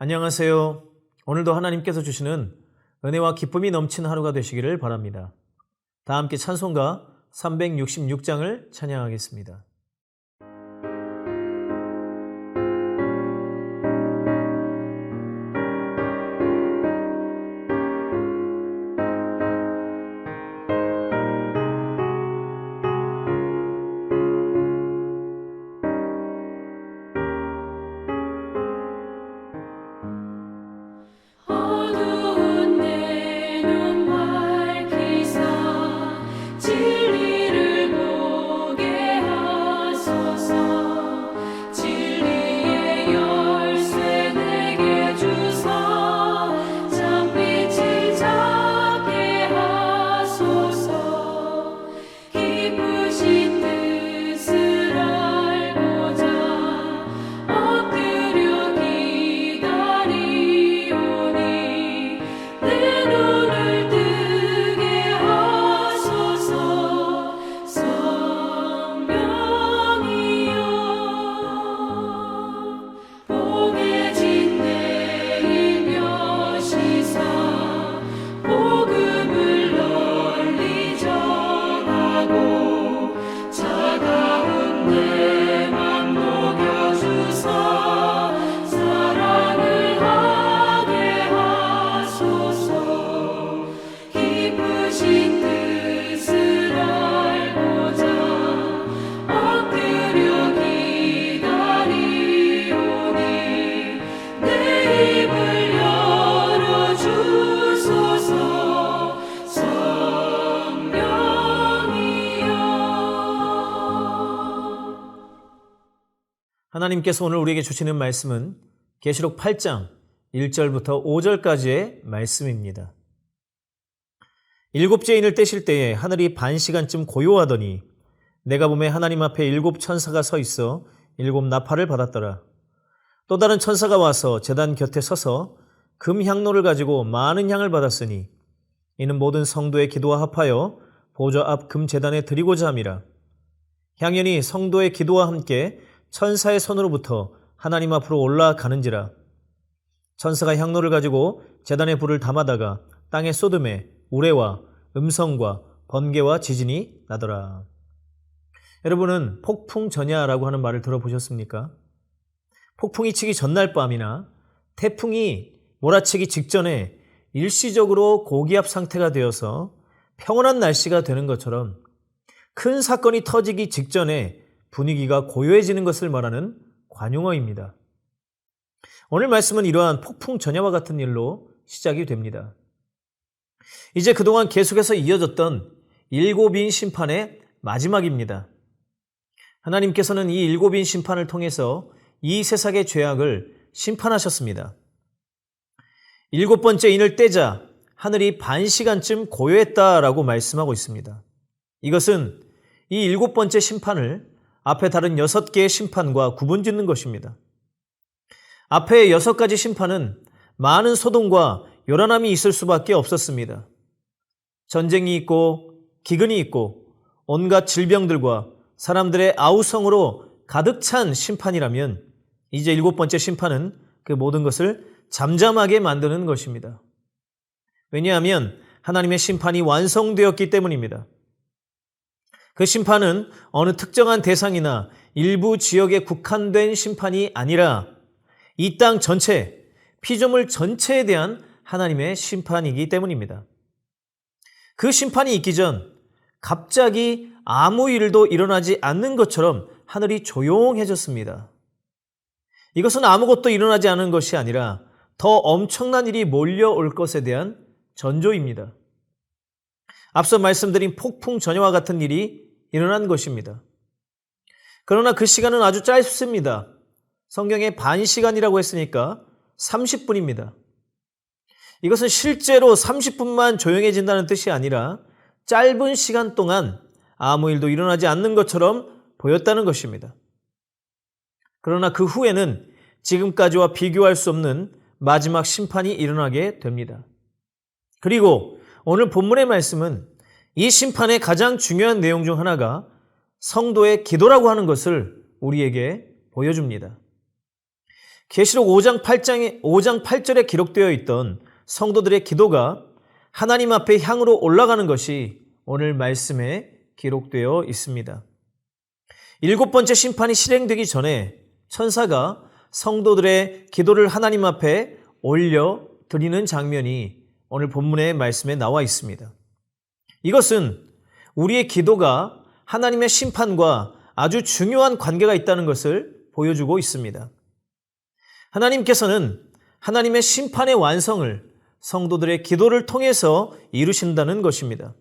안녕하세요. 오늘도 하나님께서 주시는 은혜와 기쁨이 넘치는 하루가 되시기를 바랍니다. 다 함께 찬송가 366장을 찬양하겠습니다. 하나님께서 오늘 우리에게 주시는 말씀은 계시록 8장 1절부터 5절까지의 말씀입니다. 일곱째 인을 떼실 때에 하늘이 반 시간쯤 고요하더니 내가 보매 하나님 앞에 일곱 천사가 서 있어 일곱 나팔을 받았더라. 또 다른 천사가 와서 제단 곁에 서서 금 향로를 가지고 많은 향을 받았으니 이는 모든 성도의 기도와 합하여 보좌 앞 금 제단에 드리고자 함이라. 향연이 성도의 기도와 함께 천사의 손으로부터 하나님 앞으로 올라가는지라. 천사가 향로를 가지고 제단에 불을 담아다가 땅에 쏟음에 우레와 음성과 번개와 지진이 나더라. 여러분은 폭풍 전야라고 하는 말을 들어보셨습니까? 폭풍이 치기 전날 밤이나 태풍이 몰아치기 직전에 일시적으로 고기압 상태가 되어서 평온한 날씨가 되는 것처럼 큰 사건이 터지기 직전에 분위기가 고요해지는 것을 말하는 관용어입니다. 오늘 말씀은 이러한 폭풍 전야와 같은 일로 시작이 됩니다. 이제 그동안 계속해서 이어졌던 일곱인 심판의 마지막입니다. 하나님께서는 이 일곱인 심판을 통해서 이 세상의 죄악을 심판하셨습니다. 일곱 번째 인을 떼자 하늘이 반 시간쯤 고요했다라고 말씀하고 있습니다. 이것은 이 일곱 번째 심판을 앞에 다른 6개의 심판과 구분짓는 것입니다. 앞에 6가지 심판은 많은 소동과 요란함이 있을 수밖에 없었습니다. 전쟁이 있고 기근이 있고 온갖 질병들과 사람들의 아우성으로 가득 찬 심판이라면 이제 일곱 번째 심판은 그 모든 것을 잠잠하게 만드는 것입니다. 왜냐하면 하나님의 심판이 완성되었기 때문입니다. 그 심판은 어느 특정한 대상이나 일부 지역에 국한된 심판이 아니라 이 땅 전체, 피조물 전체에 대한 하나님의 심판이기 때문입니다. 그 심판이 있기 전 갑자기 아무 일도 일어나지 않는 것처럼 하늘이 조용해졌습니다. 이것은 아무것도 일어나지 않은 것이 아니라 더 엄청난 일이 몰려올 것에 대한 전조입니다. 앞서 말씀드린 폭풍 전야와 같은 일이 일어난 것입니다. 그러나 그 시간은 아주 짧습니다. 성경에 반 시간이라고 했으니까 30분입니다. 이것은 실제로 30분만 조용해진다는 뜻이 아니라 짧은 시간 동안 아무 일도 일어나지 않는 것처럼 보였다는 것입니다. 그러나 그 후에는 지금까지와 비교할 수 없는 마지막 심판이 일어나게 됩니다. 그리고 오늘 본문의 말씀은 이 심판의 가장 중요한 내용 중 하나가 성도의 기도라고 하는 것을 우리에게 보여줍니다. 계시록 5장 8절에 기록되어 있던 성도들의 기도가 하나님 앞에 향으로 올라가는 것이 오늘 말씀에 기록되어 있습니다. 7번째 심판이 실행되기 전에 천사가 성도들의 기도를 하나님 앞에 올려 드리는 장면이 오늘 본문의 말씀에 나와 있습니다. 이것은 우리의 기도가 하나님의 심판과 아주 중요한 관계가 있다는 것을 보여주고 있습니다. 하나님께서는 하나님의 심판의 완성을 성도들의 기도를 통해서 이루신다는 것입니다.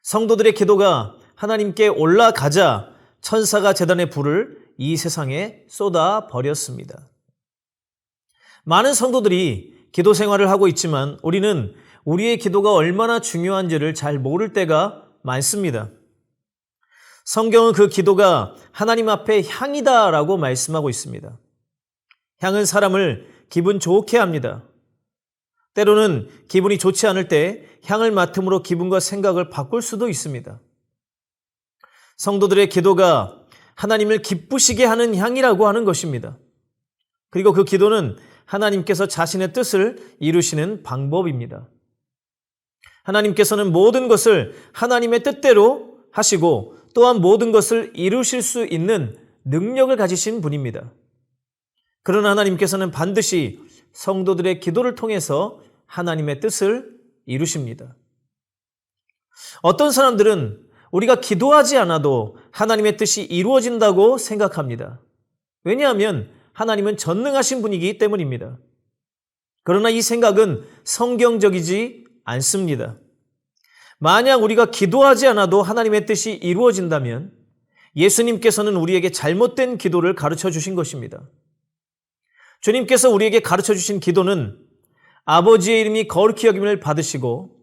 성도들의 기도가 하나님께 올라가자 천사가 제단의 불을 이 세상에 쏟아 버렸습니다. 많은 성도들이 기도 생활을 하고 있지만 우리는 우리의 기도가 얼마나 중요한지를 잘 모를 때가 많습니다. 성경은 그 기도가 하나님 앞에 향이다라고 말씀하고 있습니다. 향은 사람을 기분 좋게 합니다. 때로는 기분이 좋지 않을 때 향을 맡음으로 기분과 생각을 바꿀 수도 있습니다. 성도들의 기도가 하나님을 기쁘시게 하는 향이라고 하는 것입니다. 그리고 그 기도는 하나님께서 자신의 뜻을 이루시는 방법입니다. 하나님께서는 모든 것을 하나님의 뜻대로 하시고 또한 모든 것을 이루실 수 있는 능력을 가지신 분입니다. 그러나 하나님께서는 반드시 성도들의 기도를 통해서 하나님의 뜻을 이루십니다. 어떤 사람들은 우리가 기도하지 않아도 하나님의 뜻이 이루어진다고 생각합니다. 왜냐하면 하나님은 전능하신 분이기 때문입니다. 그러나 이 생각은 성경적이지 않습니다. 만약 우리가 기도하지 않아도 하나님의 뜻이 이루어진다면 예수님께서는 우리에게 잘못된 기도를 가르쳐 주신 것입니다. 주님께서 우리에게 가르쳐 주신 기도는 아버지의 이름이 거룩히 여김을 받으시고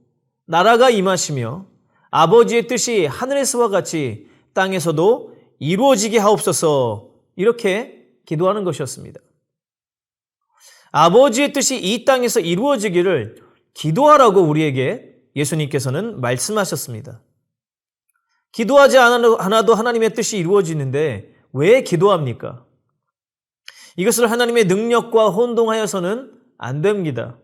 나라가 임하시며 아버지의 뜻이 하늘에서와 같이 땅에서도 이루어지게 하옵소서 이렇게 기도하는 것이었습니다. 아버지의 뜻이 이 땅에서 이루어지기를 기도하라고 우리에게 예수님께서는 말씀하셨습니다. 기도하지 않아도 하나님의 뜻이 이루어지는데 왜 기도합니까? 이것을 하나님의 능력과 혼동하여서는 안 됩니다.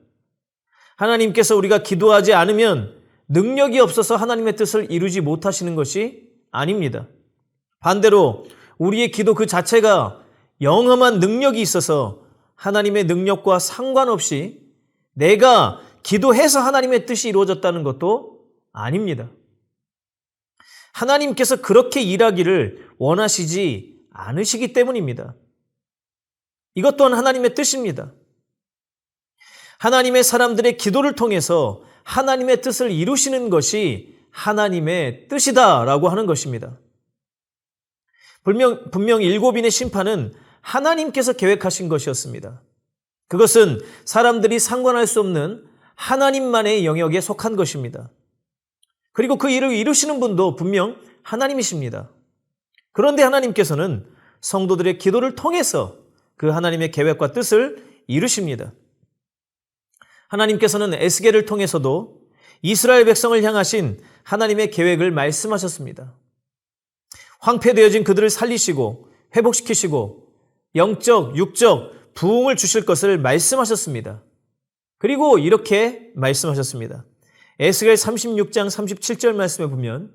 하나님께서 우리가 기도하지 않으면 능력이 없어서 하나님의 뜻을 이루지 못하시는 것이 아닙니다. 반대로 우리의 기도 그 자체가 영험한 능력이 있어서 하나님의 능력과 상관없이 내가 기도해서 하나님의 뜻이 이루어졌다는 것도 아닙니다. 하나님께서 그렇게 일하기를 원하시지 않으시기 때문입니다. 이것 또한 하나님의 뜻입니다. 하나님의 사람들의 기도를 통해서 하나님의 뜻을 이루시는 것이 하나님의 뜻이다라고 하는 것입니다. 분명 일곱인의 심판은 하나님께서 계획하신 것이었습니다. 그것은 사람들이 상관할 수 없는 하나님만의 영역에 속한 것입니다. 그리고 그 일을 이루시는 분도 분명 하나님이십니다. 그런데 하나님께서는 성도들의 기도를 통해서 그 하나님의 계획과 뜻을 이루십니다. 하나님께서는 에스겔을 통해서도 이스라엘 백성을 향하신 하나님의 계획을 말씀하셨습니다. 황폐되어진 그들을 살리시고 회복시키시고 영적, 육적 부흥을 주실 것을 말씀하셨습니다. 그리고 이렇게 말씀하셨습니다. 에스겔 36장 37절 말씀에 보면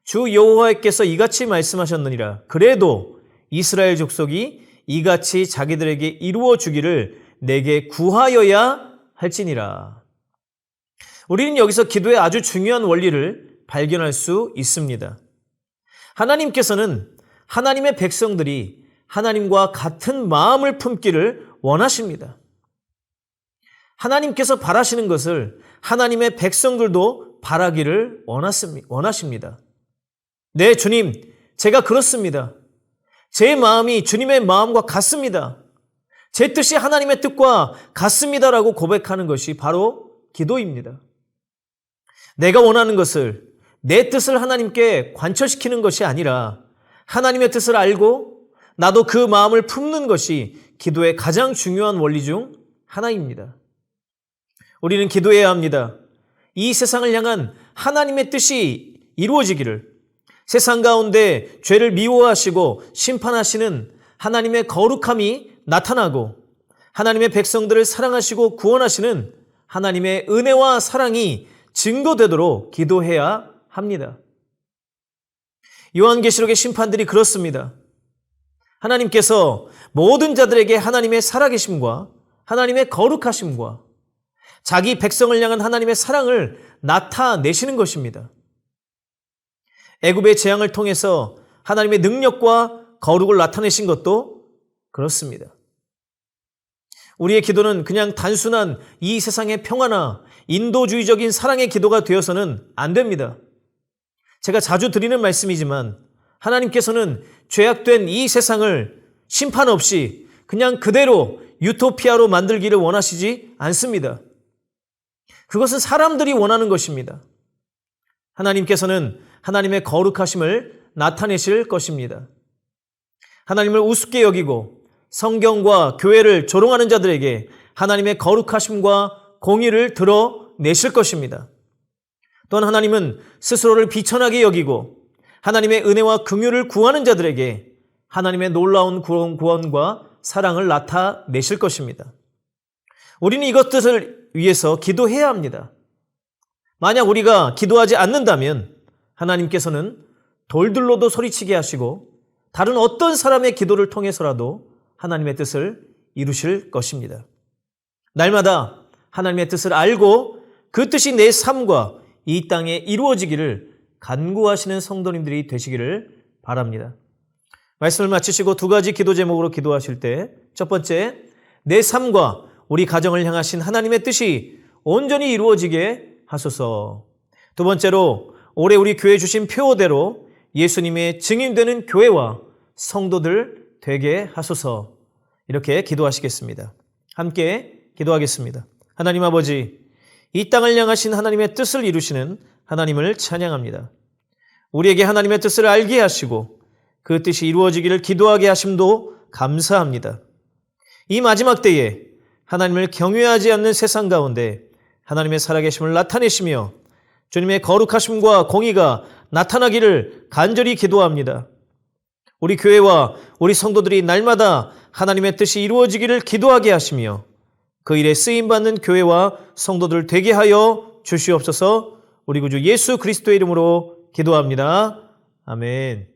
주 여호와께서 이같이 말씀하셨느니라. 그래도 이스라엘 족속이 이같이 자기들에게 이루어 주기를 내게 구하여야 할지니라. 우리는 여기서 기도의 아주 중요한 원리를 발견할 수 있습니다. 하나님께서는 하나님의 백성들이 하나님과 같은 마음을 품기를 원하십니다. 하나님께서 바라시는 것을 하나님의 백성들도 바라기를 원하십니다. 네, 주님, 제가 그렇습니다. 제 마음이 주님의 마음과 같습니다. 제 뜻이 하나님의 뜻과 같습니다라고 고백하는 것이 바로 기도입니다. 내가 원하는 것을 내 뜻을 하나님께 관철시키는 것이 아니라 하나님의 뜻을 알고 나도 그 마음을 품는 것이 기도의 가장 중요한 원리 중 하나입니다. 우리는 기도해야 합니다. 이 세상을 향한 하나님의 뜻이 이루어지기를, 세상 가운데 죄를 미워하시고 심판하시는 하나님의 거룩함이 나타나고 하나님의 백성들을 사랑하시고 구원하시는 하나님의 은혜와 사랑이 증거되도록 기도해야 합니다. 요한계시록의 심판들이 그렇습니다. 하나님께서 모든 자들에게 하나님의 살아계심과 하나님의 거룩하심과 자기 백성을 향한 하나님의 사랑을 나타내시는 것입니다. 애굽의 재앙을 통해서 하나님의 능력과 거룩을 나타내신 것도 그렇습니다. 우리의 기도는 그냥 단순한 이 세상의 평화나 인도주의적인 사랑의 기도가 되어서는 안 됩니다. 제가 자주 드리는 말씀이지만 하나님께서는 죄악된 이 세상을 심판 없이 그냥 그대로 유토피아로 만들기를 원하시지 않습니다. 그것은 사람들이 원하는 것입니다. 하나님께서는 하나님의 거룩하심을 나타내실 것입니다. 하나님을 우습게 여기고 성경과 교회를 조롱하는 자들에게 하나님의 거룩하심과 공의를 드러내실 것입니다. 또한 하나님은 스스로를 비천하게 여기고 하나님의 은혜와 긍휼을 구하는 자들에게 하나님의 놀라운 구원과 사랑을 나타내실 것입니다. 우리는 이것들을 위해서 기도해야 합니다. 만약 우리가 기도하지 않는다면 하나님께서는 돌들로도 소리치게 하시고 다른 어떤 사람의 기도를 통해서라도 하나님의 뜻을 이루실 것입니다. 날마다 하나님의 뜻을 알고 그 뜻이 내 삶과 이 땅에 이루어지기를 간구하시는 성도님들이 되시기를 바랍니다. 말씀을 마치시고 두 가지 기도 제목으로 기도하실 때, 첫 번째, 내 삶과 우리 가정을 향하신 하나님의 뜻이 온전히 이루어지게 하소서. 두 번째로, 올해 우리 교회 주신 표대로 예수님의 증인되는 교회와 성도들 되게 하소서. 이렇게 기도하시겠습니다. 함께 기도하겠습니다. 하나님 아버지, 이 땅을 향하신 하나님의 뜻을 이루시는 하나님을 찬양합니다. 우리에게 하나님의 뜻을 알게 하시고 그 뜻이 이루어지기를 기도하게 하심도 감사합니다. 이 마지막 때에 하나님을 경외하지 않는 세상 가운데 하나님의 살아계심을 나타내시며 주님의 거룩하심과 공의가 나타나기를 간절히 기도합니다. 우리 교회와 우리 성도들이 날마다 하나님의 뜻이 이루어지기를 기도하게 하시며 그 일에 쓰임받는 교회와 성도들 되게 하여 주시옵소서. 우리 구주 예수 그리스도의 이름으로 기도합니다. 아멘.